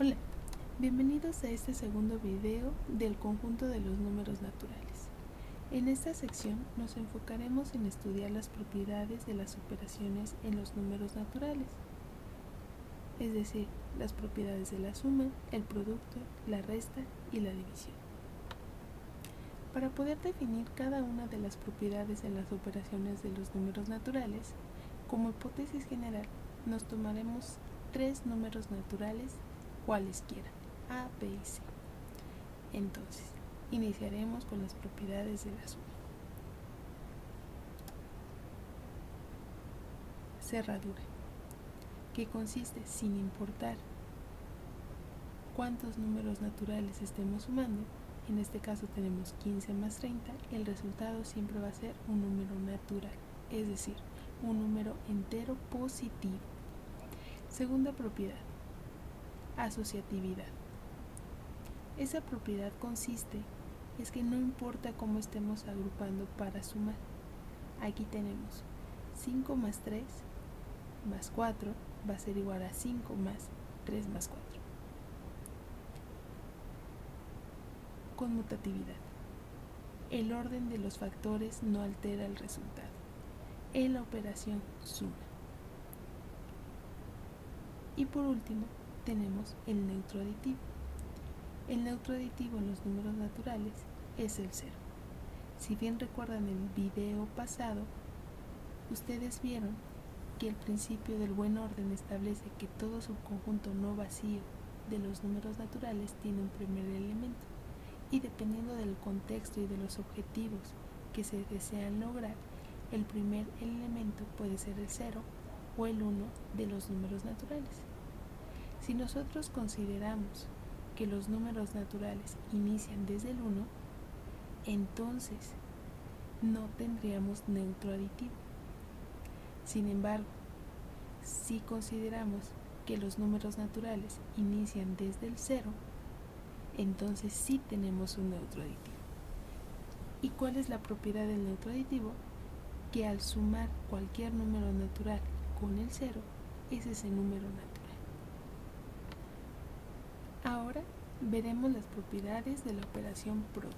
Hola, bienvenidos a este segundo video del conjunto de los números naturales. En esta sección nos enfocaremos en estudiar las propiedades de las operaciones en los números naturales, es decir, las propiedades de la suma, el producto, la resta y la división. Para poder definir cada una de las propiedades en las operaciones de los números naturales, como hipótesis general, nos tomaremos tres números naturales cualesquiera, A, B y C. Entonces, iniciaremos con las propiedades de la suma. Cerradura, que consiste, sin importar cuántos números naturales estemos sumando, en este caso tenemos 15 más 30, el resultado siempre va a ser un número natural, es decir, un número entero positivo. Segunda propiedad, asociatividad. Esa propiedad consiste es que no importa cómo estemos agrupando para sumar. Aquí tenemos 5 más 3 más 4 va a ser igual a 5 más 3 más 4. Conmutatividad. El orden de los factores no altera el resultado en la operación suma. Y por último tenemos el neutro aditivo. El neutro aditivo en los números naturales es el cero. Si bien recuerdan el video pasado, ustedes vieron que el principio del buen orden establece que todo subconjunto no vacío de los números naturales tiene un primer elemento, y dependiendo del contexto y de los objetivos que se desean lograr, el primer elemento puede ser el 0 o el 1 de los números naturales. Si nosotros consideramos que los números naturales inician desde el 1, entonces no tendríamos neutro aditivo. Sin embargo, si consideramos que los números naturales inician desde el 0, entonces sí tenemos un neutro aditivo. ¿Y cuál es la propiedad del neutro aditivo? Que al sumar cualquier número natural con el 0, es ese número natural. Ahora veremos las propiedades de la operación producto.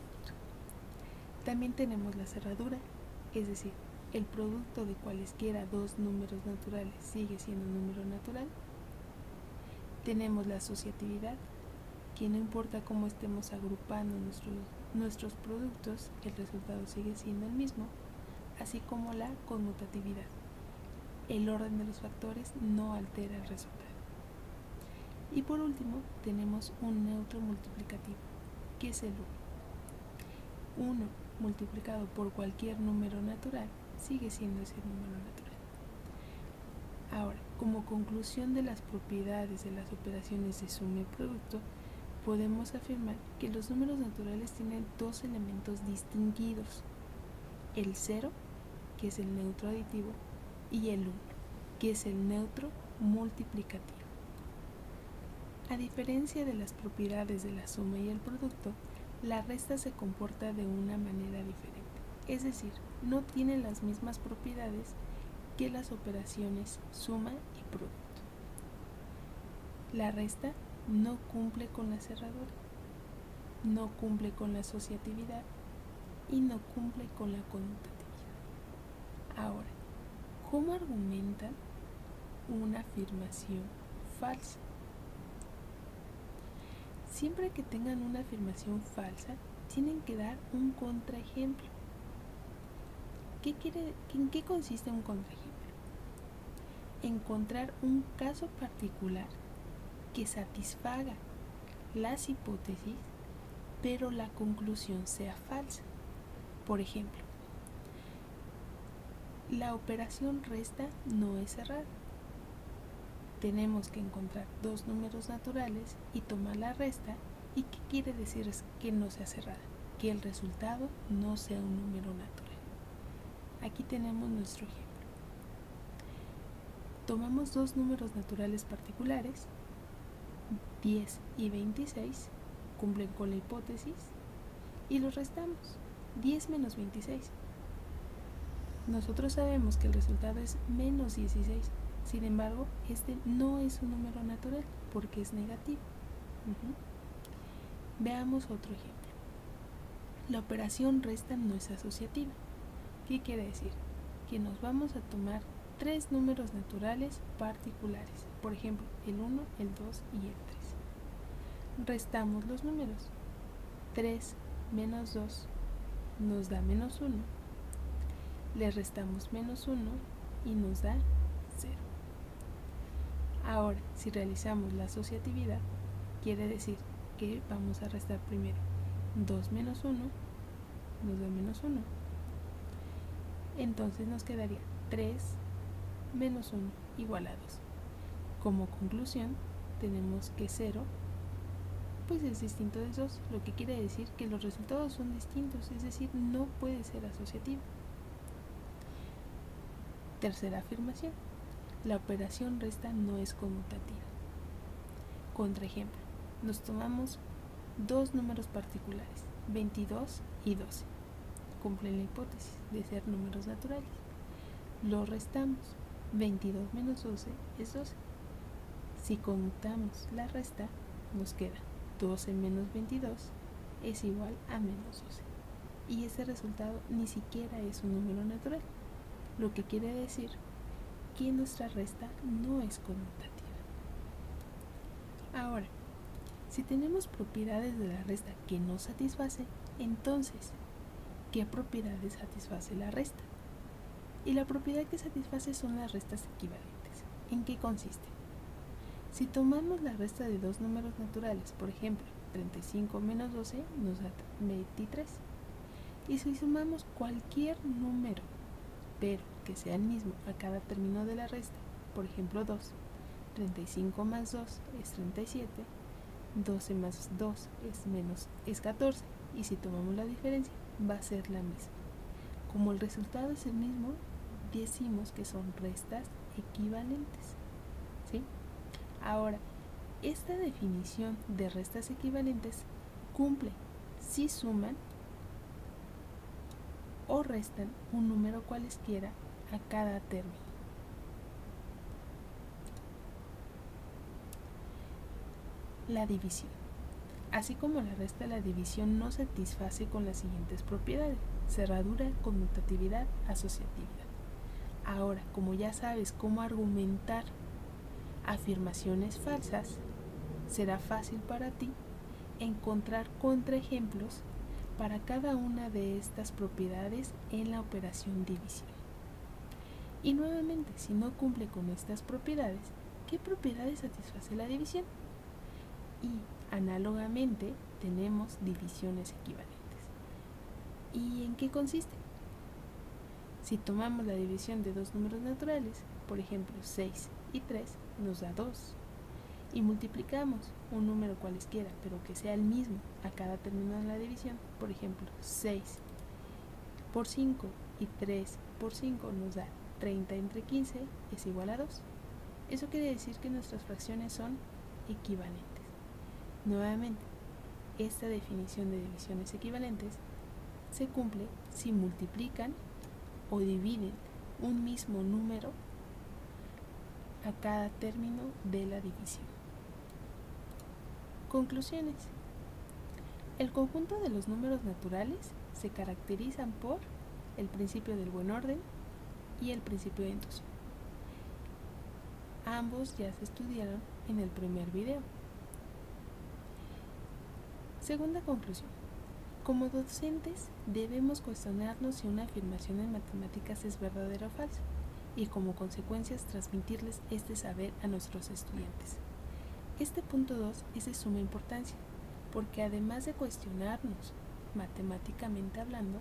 También tenemos la cerradura, es decir, el producto de cualesquiera dos números naturales sigue siendo un número natural. Tenemos la asociatividad, que no importa cómo estemos agrupando nuestros productos, el resultado sigue siendo el mismo, así como la conmutatividad. El orden de los factores no altera el resultado. Y por último, tenemos un neutro multiplicativo, que es el 1. 1 multiplicado por cualquier número natural sigue siendo ese número natural. Ahora, como conclusión de las propiedades de las operaciones de suma y producto, podemos afirmar que los números naturales tienen dos elementos distinguidos: el 0, que es el neutro aditivo, y el 1, que es el neutro multiplicativo. A diferencia de las propiedades de la suma y el producto, la resta se comporta de una manera diferente, es decir, no tiene las mismas propiedades que las operaciones suma y producto. La resta no cumple con la cerradura, no cumple con la asociatividad y no cumple con la conmutatividad. Ahora, ¿cómo argumentan una afirmación falsa? Siempre que tengan una afirmación falsa, tienen que dar un contraejemplo. ¿En qué consiste un contraejemplo? Encontrar un caso particular que satisfaga las hipótesis, pero la conclusión sea falsa. Por ejemplo, la operación resta no es cerrada. Tenemos que encontrar dos números naturales y tomar la resta. ¿Y qué quiere decir que no sea cerrada? Que el resultado no sea un número natural. Aquí tenemos nuestro ejemplo. Tomamos dos números naturales particulares, 10 y 26, cumplen con la hipótesis, y los restamos, 10 menos 26. Nosotros sabemos que el resultado es menos 16, sin embargo, este no es un número natural porque es negativo. Veamos otro ejemplo. La operación resta no es asociativa. ¿Qué quiere decir? Que nos vamos a tomar 3 números naturales particulares, por ejemplo, el 1, el 2 y el 3. Restamos los números. 3 menos 2 nos da menos 1. Le restamos menos 1 y nos da 0. Ahora, si realizamos la asociatividad, quiere decir que vamos a restar primero 2 menos 1 nos da menos 1. Entonces nos quedaría 3 menos 1 igual a 2. Como conclusión, tenemos que 0 pues es distinto de 2, lo que quiere decir que los resultados son distintos, es decir, no puede ser asociativo. Tercera afirmación. La operación resta no es conmutativa. Contraejemplo. Nos tomamos 2 números particulares, 22 y 12. Cumplen la hipótesis de ser números naturales. Los restamos. 22 menos 12 es 12. Si conmutamos la resta, nos queda 12 menos 22 es igual a menos 12. Y ese resultado ni siquiera es un número natural, lo que quiere decir que nuestra resta no es conmutativa. Ahora, si tenemos propiedades de la resta que no satisface, entonces, ¿qué propiedades satisface la resta? Y la propiedad que satisface son las restas equivalentes. ¿En qué consiste? Si tomamos la resta de 2 números naturales, por ejemplo, 35 menos 12 nos da 23. Y si sumamos cualquier número, pero que sea el mismo a cada término de la resta, por ejemplo 2, 35 más 2 es 37, 12 más 2 es 14, y si tomamos la diferencia va a ser la misma. Como el resultado es el mismo, decimos que son restas equivalentes, ¿sí? Ahora, esta definición de restas equivalentes cumple si suman o restan un número cualesquiera a cada término. La división. Así como la resta, la división no satisface con las siguientes propiedades: cerradura, conmutatividad, asociatividad. Ahora, como ya sabes cómo argumentar afirmaciones falsas, será fácil para ti encontrar contraejemplos para cada una de estas propiedades en la operación división. Y nuevamente, si no cumple con estas propiedades, ¿qué propiedades satisface la división? Y análogamente tenemos divisiones equivalentes. ¿Y en qué consiste? Si tomamos la división de 2 números naturales, por ejemplo 6 y 3, nos da 2. Y multiplicamos un número cualesquiera, pero que sea el mismo a cada término de la división, por ejemplo 6 por 5 y 3 por 5 nos da 30 entre 15 es igual a 2. Eso quiere decir que nuestras fracciones son equivalentes. Nuevamente, esta definición de divisiones equivalentes se cumple si multiplican o dividen un mismo número a cada término de la división. Conclusiones. El conjunto de los números naturales se caracterizan por el principio del buen orden y el principio de inducción. Ambos ya se estudiaron en el primer video. Segunda conclusión. Como docentes debemos cuestionarnos si una afirmación en matemáticas es verdadera o falsa, y como consecuencias transmitirles este saber a nuestros estudiantes. Este punto 2 es de suma importancia, porque además de cuestionarnos matemáticamente hablando,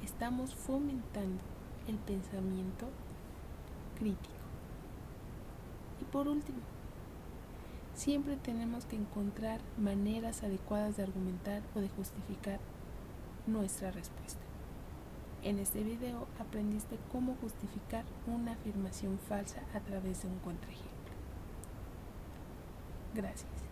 estamos fomentando el pensamiento crítico. Y por último, siempre tenemos que encontrar maneras adecuadas de argumentar o de justificar nuestra respuesta. En este video aprendiste cómo justificar una afirmación falsa a través de un contraejemplo. Gracias.